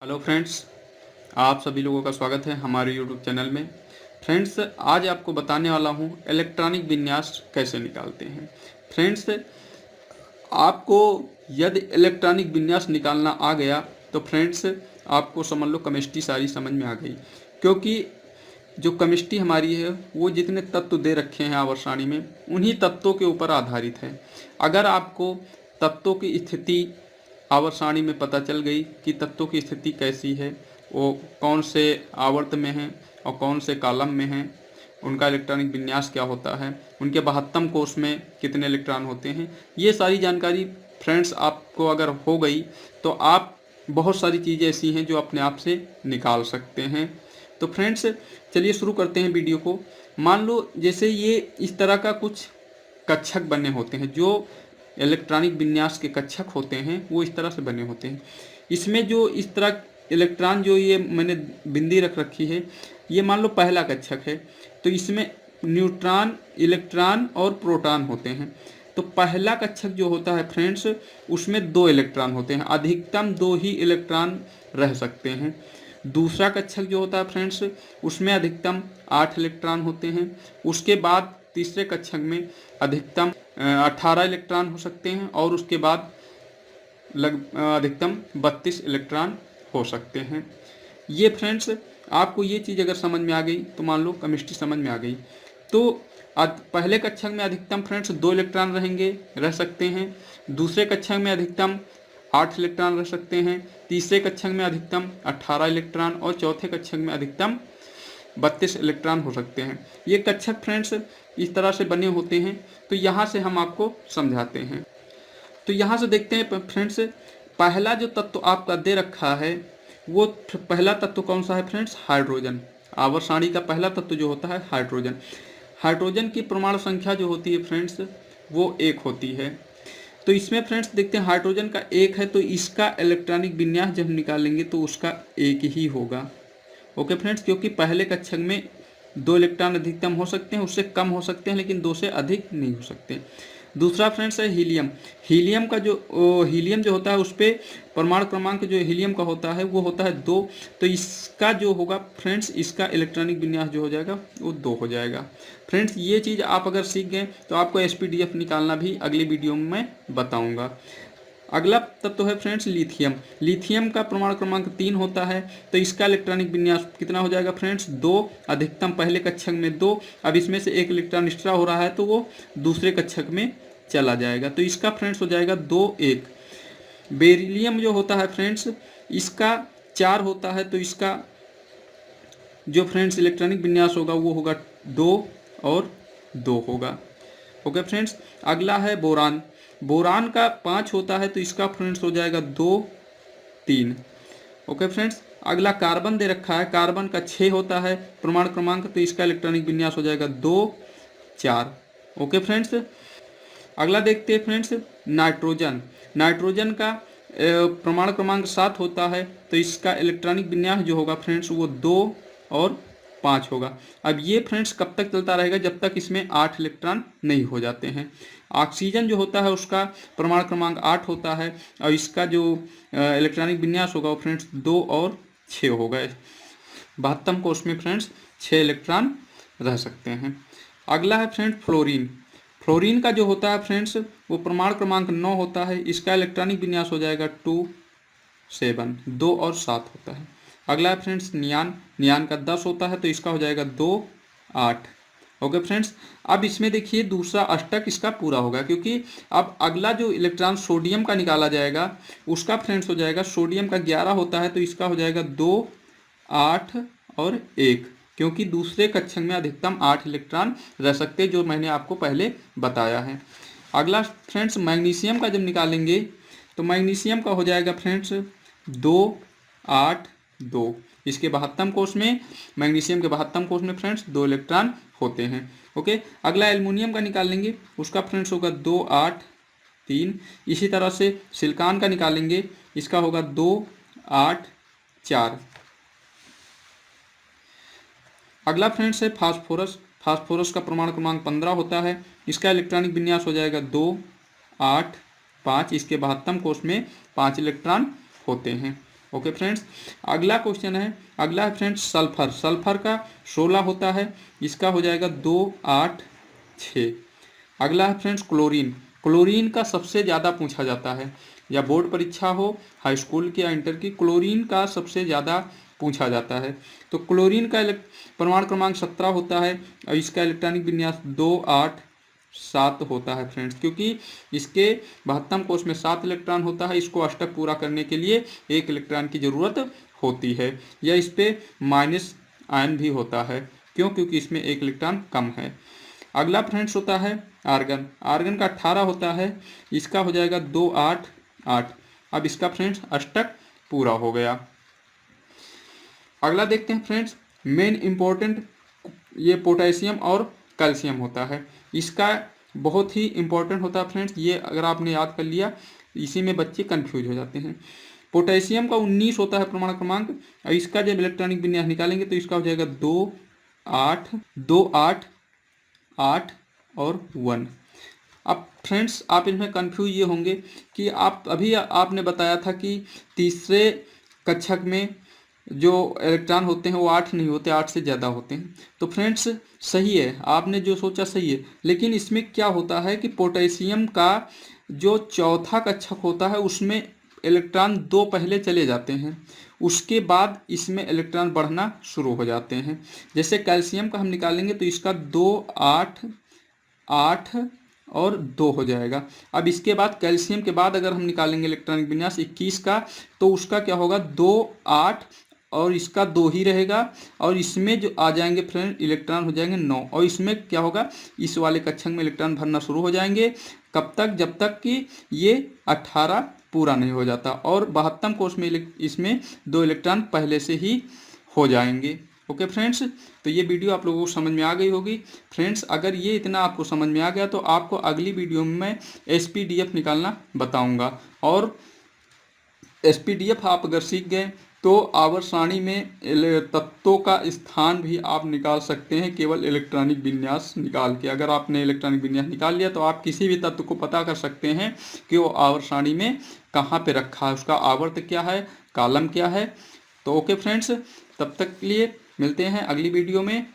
Hello friends, आप सभी लोगों का स्वागत है हमारे यूट्यूब चैनल में। फ्रेंड्स, आज आपको बताने वाला हूँ इलेक्ट्रॉनिक विन्यास कैसे निकालते हैं। फ्रेंड्स, आपको यदि इलेक्ट्रॉनिक विन्यास निकालना आ गया तो फ्रेंड्स आपको समझ लो केमिस्ट्री सारी समझ में आ गई, क्योंकि जो केमिस्ट्री हमारी है वो जितने तत्व दे रखे हैं आवर्त सारणी में उन्हीं तत्वों के ऊपर आधारित है। अगर आपको तत्वों की स्थिति आवर्त सारणी में पता चल गई कि तत्वों की स्थिति कैसी है, वो कौन से आवर्त में हैं और कौन से कॉलम में हैं, उनका इलेक्ट्रॉनिक विन्यास क्या होता है, उनके 72 कोष में कितने इलेक्ट्रॉन होते हैं, ये सारी जानकारी फ्रेंड्स आपको अगर हो गई तो आप बहुत सारी चीज़ें ऐसी हैं जो अपने आप से निकाल सकते हैं। तो फ्रेंड्स चलिए शुरू करते हैं वीडियो को। मान लो जैसे ये इस तरह का कुछ कक्षक बने होते हैं, जो इलेक्ट्रॉनिक विन्यास के कक्षक होते हैं वो इस तरह से बने होते हैं। इसमें जो इस तरह इलेक्ट्रॉन जो ये मैंने बिंदी रख रखी है, ये मान लो पहला कक्षक है, तो इसमें न्यूट्रॉन, इलेक्ट्रॉन और प्रोटॉन होते हैं। तो पहला कक्षक जो होता है फ्रेंड्स, उसमें 2 इलेक्ट्रॉन होते हैं, अधिकतम 2 ही इलेक्ट्रॉन रह सकते हैं। दूसरा कक्षक जो होता है फ्रेंड्स, उसमें अधिकतम 8 इलेक्ट्रॉन होते हैं। उसके बाद तीसरे कक्षक में अधिकतम 18 इलेक्ट्रॉन हो सकते हैं और उसके बाद अधिकतम 32 इलेक्ट्रॉन हो सकते हैं। ये फ्रेंड्स आपको ये चीज़ अगर समझ में आ गई तो मान लो केमिस्ट्री समझ में आ गई। तो पहले कक्षक में अधिकतम फ्रेंड्स 2 इलेक्ट्रॉन रह सकते हैं। दूसरे कक्षक में अधिकतम 8 इलेक्ट्रॉन रह सकते हैं। तीसरे कक्षक में अधिकतम 18 इलेक्ट्रॉन और चौथे कक्षक में अधिकतम 32 इलेक्ट्रॉन हो सकते हैं। ये कक्षक फ्रेंड्स इस तरह से बने होते हैं। तो यहाँ से हम आपको समझाते हैं। तो यहाँ से देखते हैं फ्रेंड्स, पहला जो तत्व आपका दे रखा है वो पहला तत्व कौन सा है फ्रेंड्स? हाइड्रोजन। आवर्त सारणी का पहला तत्व जो होता है हाइड्रोजन। हाइड्रोजन की परमाणु संख्या जो होती है फ्रेंड्स वो 1 होती है। तो इसमें फ्रेंड्स देखते हैं हाइड्रोजन का 1 है, तो इसका इलेक्ट्रॉनिक विन्यास जब निकालेंगे तो उसका 1 ही होगा। ओके फ्रेंड्स, क्योंकि पहले कक्षक में 2 इलेक्ट्रॉन अधिकतम हो सकते हैं, उससे कम हो सकते हैं, लेकिन 2 से अधिक नहीं हो सकते। दूसरा फ्रेंड्स है हीलियम। हीलियम जो होता है उस पर परमाणु क्रमांक जो हीलियम का होता है वो होता है 2। तो इसका जो होगा फ्रेंड्स, इसका इलेक्ट्रॉनिक विन्यास जो हो जाएगा वो 2 हो जाएगा। फ्रेंड्स ये चीज़ आप अगर सीख गए तो आपको SPDF निकालना भी अगली वीडियो में मैं बताऊँगा। अगला तत्व है फ्रेंड्स लिथियम। लिथियम का परमाणु क्रमांक 3 होता है, तो इसका इलेक्ट्रॉनिक विन्यास कितना हो जाएगा फ्रेंड्स? 2। अधिकतम पहले कक्षक में 2। अब इसमें से 1 इलेक्ट्रॉन एक्स्ट्रा हो रहा है तो वो दूसरे कक्षक में चला जाएगा, तो इसका फ्रेंड्स हो जाएगा 2 1। बेरिलियम जो होता है फ्रेंड्स, इसका 4 होता है, तो इसका जो फ्रेंड्स इलेक्ट्रॉनिक विन्यास होगा वो होगा 2 और 2 होगा। ओके फ्रेंड्स, अगला है बोरान। बोरान का 5 होता है, तो इसका फ्रेंड्स हो जाएगा 2 3। ओके फ्रेंड्स, अगला कार्बन दे रखा है, कार्बन का 6 होता है परमाणु क्रमांक, तो इसका इलेक्ट्रॉनिक विन्यास हो जाएगा 2 4। ओके फ्रेंड्स, अगला देखते हैं फ्रेंड्स नाइट्रोजन। नाइट्रोजन का परमाणु क्रमांक 7 होता है, तो इसका इलेक्ट्रॉनिक विन्यास जो होगा फ्रेंड्स वो 2 और 5 होगा। अब ये फ्रेंड्स कब तक चलता रहेगा? जब तक इसमें 8 इलेक्ट्रॉन नहीं हो जाते हैं। ऑक्सीजन जो होता है उसका परमाणु क्रमांक 8 होता है और इसका जो इलेक्ट्रॉनिक विन्यास होगा वो फ्रेंड्स 2 और 6 होगा। 72 कोष में फ्रेंड्स 6 इलेक्ट्रॉन रह सकते हैं। अगला है फ्रेंड्स फ्लोरीन। फ्लोरीन का जो होता है फ्रेंड्स वो परमाणु क्रमांक 9 होता है, इसका इलेक्ट्रॉनिक विन्यास हो जाएगा 2 7। 2 और 7 होता है। अगला है फ्रेंड्स नियान। नियान का 10 होता है, तो इसका हो जाएगा 2 8। ओके फ्रेंड्स, अब इसमें देखिए दूसरा अष्टक इसका पूरा होगा, क्योंकि अब अगला जो इलेक्ट्रॉन सोडियम का निकाला जाएगा उसका फ्रेंड्स हो जाएगा, सोडियम का 11 होता है, तो इसका हो जाएगा 2 8 और 1, क्योंकि दूसरे कक्षक में अधिकतम 8 इलेक्ट्रॉन रह सकते हैं, जो मैंने आपको पहले बताया है। अगला फ्रेंड्स मैग्नीशियम का जब निकालेंगे तो मैग्नीशियम का हो जाएगा फ्रेंड्स 2 8 2। इसके 72 कोष में, मैग्नीशियम के 72 कोष में फ्रेंड्स 2 इलेक्ट्रॉन होते हैं। ओके, अगला एल्युमिनियम का निकालेंगे, उसका फ्रेंड्स होगा 2 8 3। इसी तरह से सिलिकॉन का निकालेंगे, इसका होगा 2 8 4। अगला फ्रेंड्स है फास्फोरस। फास्फोरस का परमाणु क्रमांक 15 होता है, इसका इलेक्ट्रॉनिक विन्यास हो जाएगा 2 8 5। इसके 72 कोष में 5 इलेक्ट्रॉन होते हैं। ओके फ्रेंड्स, अगला क्वेश्चन है, अगला है फ्रेंड्स सल्फर। सल्फर का 16 होता है, इसका हो जाएगा 2 8 6। अगला है फ्रेंड्स क्लोरीन। क्लोरीन का सबसे ज़्यादा पूछा जाता है, या बोर्ड परीक्षा हो हाई स्कूल की या इंटर की, क्लोरीन का सबसे ज़्यादा पूछा जाता है। तो क्लोरीन का परमाणु क्रमांक 17 होता है और इसका इलेक्ट्रॉनिक विन्यास 2 8 7 होता है फ्रेंड्स, क्योंकि इसके 72 कोष में 7 इलेक्ट्रॉन होता है। इसको अष्टक पूरा करने के लिए 1 इलेक्ट्रॉन की ज़रूरत होती है, या इस पर माइनस आयन भी होता है, क्योंकि इसमें 1 इलेक्ट्रॉन कम है। अगला फ्रेंड्स होता है आर्गन। आर्गन का 18 होता है, इसका हो जाएगा 2 8 8। अब इसका फ्रेंड्स अष्टक पूरा हो गया। अगला देखते हैं फ्रेंड्स, मेन इंपॉर्टेंट ये पोटेशियम और कैल्शियम होता है। इसका बहुत ही इंपॉर्टेंट होता है फ्रेंड्स, ये अगर आपने याद कर लिया, इसी में बच्चे कंफ्यूज हो जाते हैं। पोटेशियम का 19 होता है परमाणु क्रमांक, और इसका जब इलेक्ट्रॉनिक विन्यास निकालेंगे तो इसका हो जाएगा 2 8 2 8 8 और 1। अब फ्रेंड्स आप इनमें कंफ्यूज ये होंगे कि आप अभी आपने बताया था कि तीसरे कक्षक में जो इलेक्ट्रॉन होते हैं वो 8 नहीं होते, 8 से ज़्यादा होते हैं। तो फ्रेंड्स सही है, आपने जो सोचा सही है, लेकिन इसमें क्या होता है कि पोटेशियम का जो चौथा कक्षक होता है उसमें इलेक्ट्रॉन 2 पहले चले जाते हैं, उसके बाद इसमें इलेक्ट्रॉन बढ़ना शुरू हो जाते हैं। जैसे कैल्शियम का हम निकालेंगे तो इसका 2 8 8 और 2 हो जाएगा। अब इसके बाद कैल्शियम के बाद अगर हम निकालेंगे इलेक्ट्रॉनिक विन्यास 21 का, तो उसका क्या होगा 2 8 और इसका 2 ही रहेगा, और इसमें जो आ जाएंगे फ्रेंड इलेक्ट्रॉन हो जाएंगे 9, और इसमें क्या होगा इस वाले कक्षक में इलेक्ट्रॉन भरना शुरू हो जाएंगे। कब तक? जब तक कि ये 18 पूरा नहीं हो जाता, और 72 कोष में इसमें 2 इलेक्ट्रॉन पहले से ही हो जाएंगे। ओके फ्रेंड्स, तो ये वीडियो आप लोगों को समझ में आ गई होगी। फ्रेंड्स अगर ये इतना आपको समझ में आ गया तो आपको अगली वीडियो में मैं SPDF निकालना बताऊंगा, और SPDF आप अगर सीख गए तो आवर्त सारणी में तत्वों का स्थान भी आप निकाल सकते हैं केवल इलेक्ट्रॉनिक विन्यास निकाल के। अगर आपने इलेक्ट्रॉनिक विन्यास निकाल लिया तो आप किसी भी तत्व को पता कर सकते हैं कि वो आवर्त सारणी में कहाँ पे रखा है, उसका आवर्त क्या है, कॉलम क्या है। तो ओके फ्रेंड्स, तब तक के लिए मिलते हैं अगली वीडियो में।